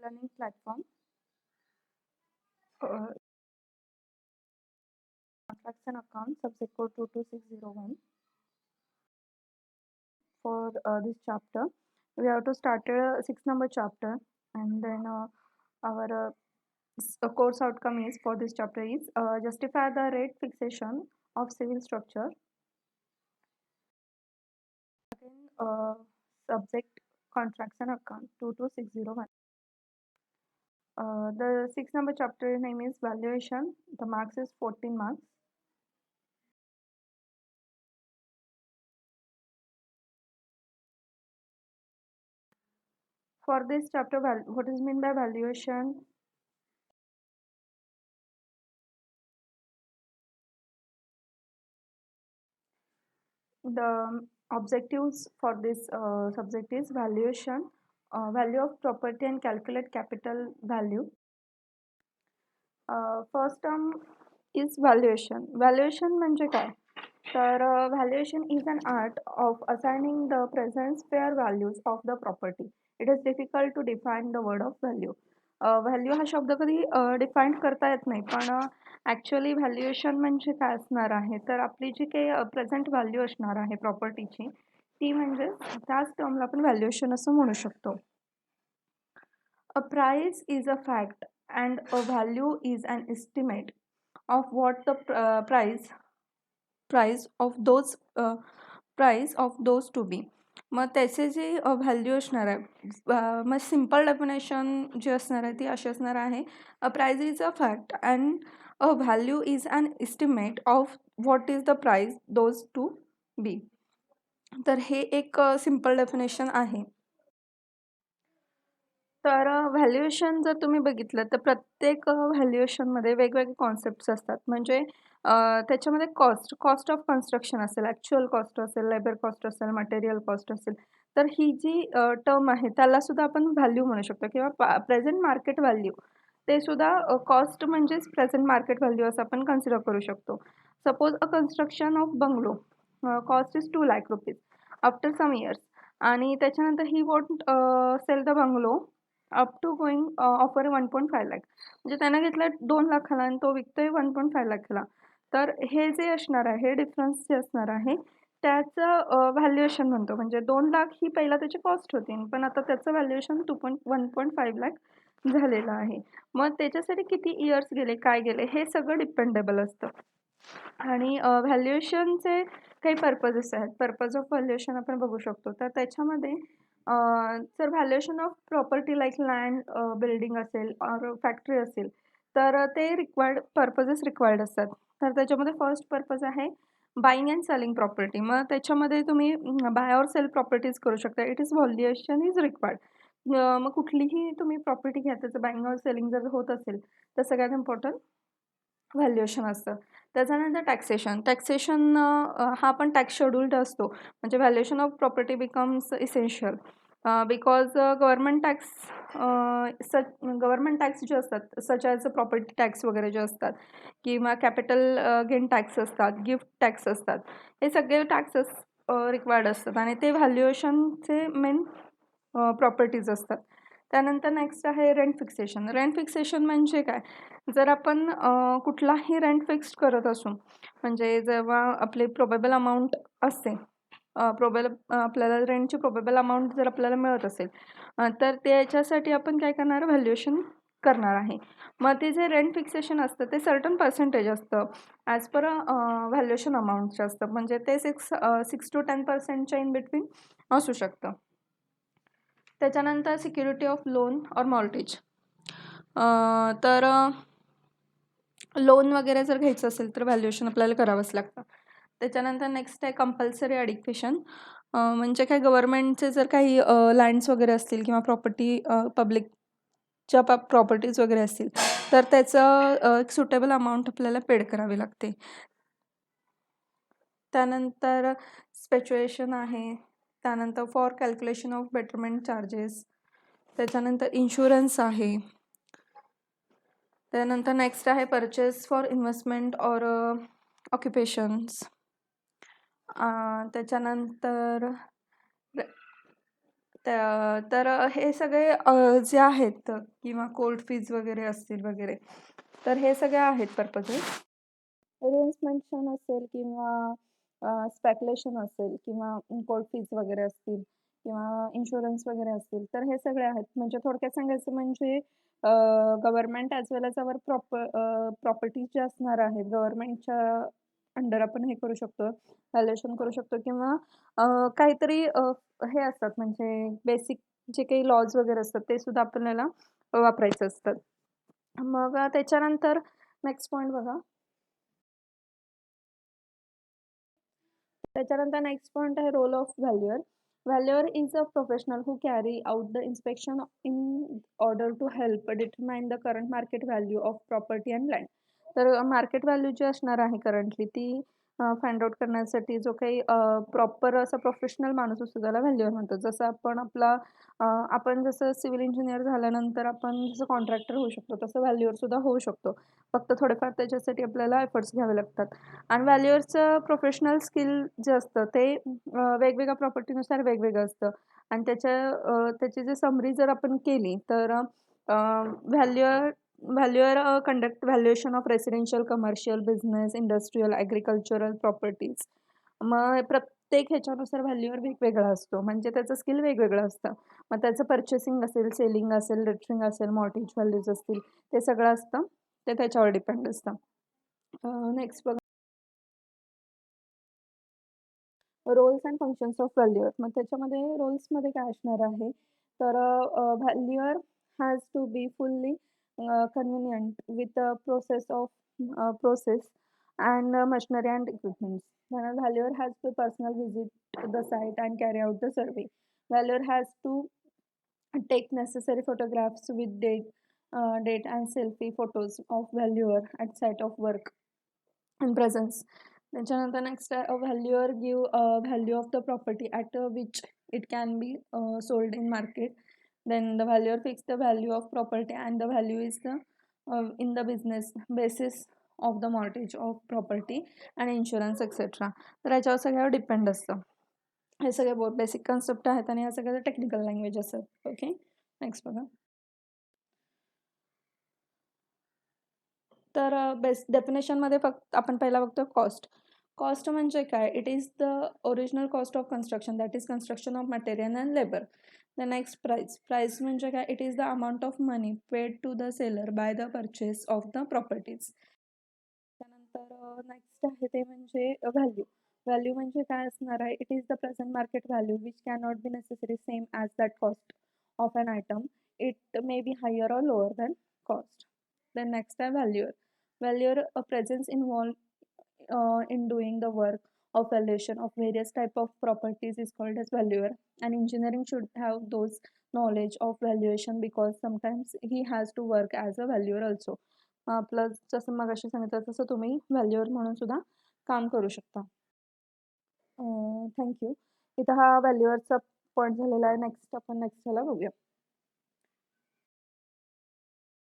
e-learning platform for contracts and accounts, subject code 22601. For this chapter, we have to start a 6 number chapter, and then our course outcome is for this chapter is justify the rate fixation of civil structure. Again, subject contracts and account 22601. The 6 number chapter name is valuation. The marks is 14 marks. For this chapter, what is meant by valuation? The objectives for this subject is valuation, value of property and calculate capital value. First term is valuation. Valuation म्हणजे काय? तर valuation is an art of assigning the present fair values of the property. It is difficult to define the word of value. Value हा शब्द कधी define करता येत नाही, पण ॲक्च्युअली व्हॅल्युएशन म्हणजे काय असणार आहे, तर आपली जी काही प्रेझेंट व्हॅल्यू असणार आहे प्रॉपर्टीची, ती म्हणजे त्याच टर्मला आपण व्हॅल्युएशन असं म्हणू शकतो. A price is a fact and a value is an estimate of what the price of those to be. मग त्याचे जे व्हॅल्यू असणार आहे, मग सिम्पल डेफिनेशन जी असणार आहे ती अशी असणार आहे, a price is a fact and a value is an estimate of what is the price does to be. तर हे एक सिम्पल डेफिनेशन आहे. तर व्हॅल्युएशन जर तुम्ही बघितलं तर प्रत्येक व्हॅल्युएशनमध्ये वेगवेगळे कॉन्सेप्ट्स असतात. म्हणजे त्याच्यामध्ये कॉस्ट ऑफ कन्स्ट्रक्शन असेल, ॲक्च्युअल कॉस्ट असेल, लेबर कॉस्ट असेल, मटेरियल कॉस्ट असेल. तर ही जी टर्म आहे त्यालासुद्धा आपण व्हॅल्यू म्हणू शकतो किंवा प्रेझेंट मार्केट व्हॅल्यू ते सुद्धा कॉस्ट म्हणजेच प्रेझेंट मार्केट व्हॅल्यू असं आपण कन्सिडर करू शकतो. Suppose a construction of bungalow cost is 2 lakh rupees after some years, आणि त्याच्यानंतर he want sell the bungalow up to going offer 1.5 lakh. म्हणजे त्यानं घेतलं 2 लाखाला आणि तो विकतोय 1.5 लाखाला. तर हे जे असणार आहे, हे डिफरन्स जे असणार आहे त्याचं व्हॅल्युएशन म्हणतो. म्हणजे 2 लाख ही पहिला त्याची कॉस्ट होती, पण आता त्याचं व्हॅल्युएशन 1.5 लाख झालेलं आहे. मग त्याच्यासाठी किती इयर्स गेले, काय गेले, हे सगळं डिपेंडेबल असतं. आणि व्हॅल्युएशनचे काही पर्पजेस आहेत. पर्पज ऑफ व्हॅल्युएशन आपण बघू शकतो. तर त्याच्यामध्ये जर valuation of property like land, building असेल ऑर फॅक्टरी असेल, तर ते पर्पजेस रिक्वायर्ड असतात. तर त्याच्यामध्ये फर्स्ट पर्पज आहे बाईंग अँड सेलिंग प्रॉपर्टी. मग त्याच्यामध्ये तुम्ही बाय ऑर सेल प्रॉपर्टीज करू शकता. It is valuation is required. मग कुठलीही तुम्ही प्रॉपर्टी घ्या, त्याचं बाईंग ऑर सेलिंग जर होत असेल तर सगळ्यात इम्पॉर्टंट व्हॅल्युएशन असतं. त्याच्यानंतर टॅक्सेशन हा पण टॅक्स शेड्यूल्ड असतो. म्हणजे valuation of property becomes essential because government tax जे असतात सच ॲज प्रॉपर्टी टॅक्स वगैरे जे असतात किंवा कॅपिटल गेन टॅक्स असतात, गिफ्ट टॅक्स असतात, हे सगळे टॅक्सेस रिक्वायर्ड असतात आणि ते व्हॅल्युएशनचे मेन प्रॉपर्टीज असतात. त्यानंतर नेक्स्ट आहे रेंट फिक्सेशन. रेंट फिक्सेशन म्हणजे काय, जर आपण कुठलाही रेंट फिक्स करत असू, म्हणजे जेव्हा आपली प्रोबेबल अमाऊंट असते, आपल्याला रेंटची प्रोबेबल अमाऊंट जर आपल्याला मिळत असेल, तर त्याच्यासाठी आपण काय करणार, व्हॅल्युएशन करणार आहे. मग ते जे रेंट फिक्सेशन असतं ते सर्टन पर्सेंटेज असतं ॲज पर व्हॅल्युएशन अमाऊंटचं असतं. म्हणजे ते 6 to 10% इन बिटवीन असू शकतं. त्याच्यानंतर security of loan or mortgage. तर लोन वगैरे जर घ्यायचं असेल तर व्हॅल्युएशन आपल्याला करावंच लागतं. त्याच्यानंतर नेक्स्ट आहे कंपल्सरी ॲडिक्वेशन. म्हणजे काय, गव्हर्नमेंटचे जर काही लँड्स वगैरे असतील किंवा प्रॉपर्टी पब्लिकच्या प्रॉपर्टीज वगैरे असतील तर त्याचं एक सुटेबल अमाऊंट आपल्याला पेड करावी लागते. त्यानंतर स्पेच्युएशन आहे. त्यानंतर for calculation of betterment charges. त्याच्यानंतर इन्शुरन्स आहे. त्यानंतर नेक्स्ट आहे परचेस फॉर इन्व्हेस्टमेंट ऑर ऑक्युपेशन्स. त्याच्यानंतर तर हे सगळे जे आहेत किंवा कोर्ट फीज वगैरे असतील वगैरे, तर हे सगळे आहेत पर्पजेस. रिइन्वेस्टमेंट असेल किंवा स्पेक्युलेशन असेल किंवा कोर्ट फीज वगैरे असतील किंवा इन्शुरन्स वगैरे असतील, तर हे सगळे आहेत. म्हणजे थोडक्यात सांगायचं म्हणजे गव्हर्नमेंट ॲज वेल एज आवर प्रॉपर्टीज ज्या असणार आहेत, गव्हर्नमेंटच्या अंडर आपण हे करू शकतो, व्हॅल्युएशन करू शकतो किंवा काहीतरी हे असतात म्हणजे बेसिक जे काही लॉज वगैरे असतात, ते सुद्धा आपल्याला वापरायचं असतात. मग त्याच्यानंतर नेक्स्ट पॉइंट बघा. त्याच्यानंतर नेक्स्ट पॉइंट आहे role of valuer. Valuer is a professional who carry out the inspection in order to help determine the current market value of property and land. तर मार्केट व्हॅल्यू जी असणार आहे currently ती find out करण्यासाठी जो काही proper असा professional माणूस असतो त्याला व्हॅल्युअर म्हणतो. जसं आपण जसं सिव्हिल इंजिनियर झाल्यानंतर आपण जसं कॉन्ट्रॅक्टर होऊ शकतो, तसं व्हॅल्युअर सुद्धा होऊ शकतो. फक्त थोडेफार त्याच्यासाठी आपल्याला एफर्ट्स घ्यावे लागतात. आणि व्हॅल्युअरचं प्रोफेशनल स्किल जे असतं ते वेगवेगळ्या प्रॉपर्टीनुसार वेगवेगळं असतं. आणि त्याची जी समरी जर आपण केली तर valuer valuer conduct valuation of residential, commercial, business, industrial, agricultural properties. मग प्रत्येक ह्याच्यानुसार व्हॅल्युअर वेगवेगळा असतो. म्हणजे त्याचं स्किल वेगवेगळं असतं. मग त्याचं पर्चेसिंग असेल, सेलिंग असेल, लेटरिंग असेल, मॉर्टगेज व्हॅल्यूज असतील, ते सगळं असतं. ते त्याच्यावर डिपेंड असतं. नेक्स्ट बघा. Roles and functions of valuer. मग त्याच्यामध्ये रोल्समध्ये काय असणार आहे, तर valuer has to be fully convenient with process and machinery and equipments. Valuer has to personal visit the site and carry out the survey. Valuer has to take necessary photographs with date and selfie photos of valuer at site of work and presence. त्याच्यानंतर next आहे valuer give value of the property at which it can be sold in market. Then the valuer fix the value of property and the value is the in the business basis of the mortgage of property and insurance etcetera. तर याच्यावर सगळ्यावर depend असतं. हे सगळे बहुत basic concept आहेत आणि ह्या सगळ्या टेक्निकल लँग्वेज असतात. ओके, नेक्स्ट बघा. तर डेफिनेशनमध्ये फक्त आपण पहिला बघतो कॉस्ट. कॉस्ट म्हणजे काय? It is the original cost of construction, that is construction of material and labour. The next price. Price म्हणजे काय? It is the amount of money paid to the seller by the purchase of the properties. त्यानंतर next आहे ते म्हणजे value. Value म्हणजे काय असणार आहे? It is the present market value which cannot be necessary same as that cost of an item. It may be higher or lower than cost. Then next आहे व्हॅल्युअर. व्हॅल्युअर presence involved in doing the work of valuation of various type of properties is called as valuer, and engineering should have those knowledge of valuation because sometimes he has to work as a valuer also. आपलं जसं मगाशी सांगितलं तसं तुम्ही व्हॅल्युअर म्हणून सुद्धा काम करू शकता. थँक्यू. इथं हा व्हॅल्युअरचा पॉईंट झालेला आहे. नेक्स्ट आपण नेक्स्ट ह्याला बघूया.